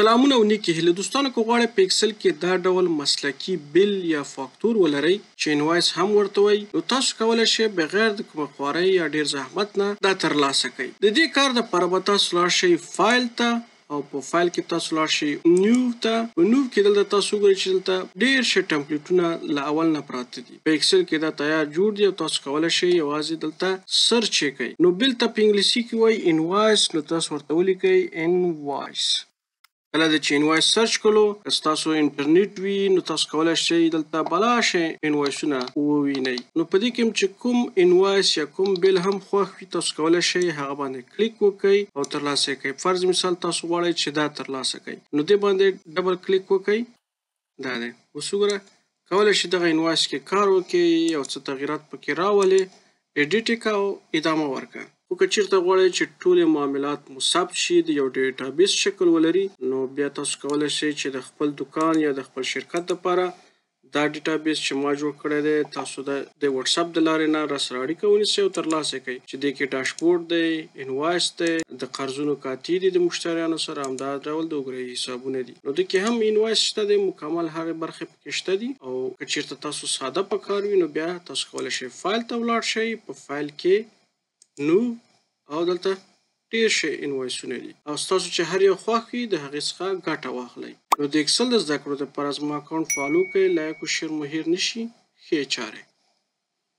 سلامونه او نیکی هیله دوستانو که غواړئ په اکسل کې دا ډول مسلکي بیل یا فاکتور ولرئ چې انوایس هم ورته وایي نو تاسو کولی شئ بغیر د کومه خوارۍ یا ډیر زحمت نه دا ترلاسه کړئ. د دې کار دپاره به تاسو لاړ شئ فایل ته او په فایل کې تاسو لاړ شئ نیو ته. په نیو کې دلته تاسو وګورئ چې دلته ډیر ښه ټمپلیټونه له اول نه پراته دي. په اکسل کې دا تیار جوړ دي او تاسو کولی شئ یوازې دلته سرچ یې کوئ. نو بیل ته په انګلیسي کې وایي انوایس، نو تاسو ورته ولیکئ انوایس. کله چې انوایس سرچ کولو که ستاسو انټرنیټ وي نو تاسو کولی شئ دلته بلا شی انوایسونه ووینئ. نو په دې کې چې کوم انوایس یا کوم بیل هم خوښ وي تاسو کولی شئ هغه باندې کلیک وکئ او ترلاسه یې کړئ. فرض مثال تاسو غواړئ چې دا ترلاسه کړئ نو دې باندې ډبل کلیک وکئ. دا دی اوس وګوره کولی شئ دغه انوایس کې کار وکړئ، یو څه تغییرات پکې راولئ، ایډیټ یې کړه او ادامه ورکړه. خو که چېرته غواړئ چې ټولې معاملات مو ثبت شي د یو ډیټابیس شکل ولري نو بیا تاسو کولی شئ چې د خپل دکان یا د خپل شرکت دپاره دا ډیټابیس چې ما جوړ کړی دی تاسو د وټساپ د لارې نه راسره اړیکه ونیسئ او ترلاسه یې کړئ چې دې کې ډاشبورډ دی، انوایس دی، د قرضونو کاتی دي د مشتریانو سره، همدا ډول د اګرهي حسابونه دي. نو دې کې هم انوایس شته دی، مکمل هغې برخې پکې شته دي. او که چېرته تاسو ساده په کار وي نو بیا تاسو کولی شئ فایل ته ولاړ شئ، په فایل کې نو او دلته ډیر شي انوایسونه دي او ستاسو چې هر یو خوښ وي د هغې څخه ګټه واخلئ. نو د اکسل د زده کړو دپاره زما اکاونټ فالو کړئ، لایک او شیر مو هیر نشي. ښې چارې.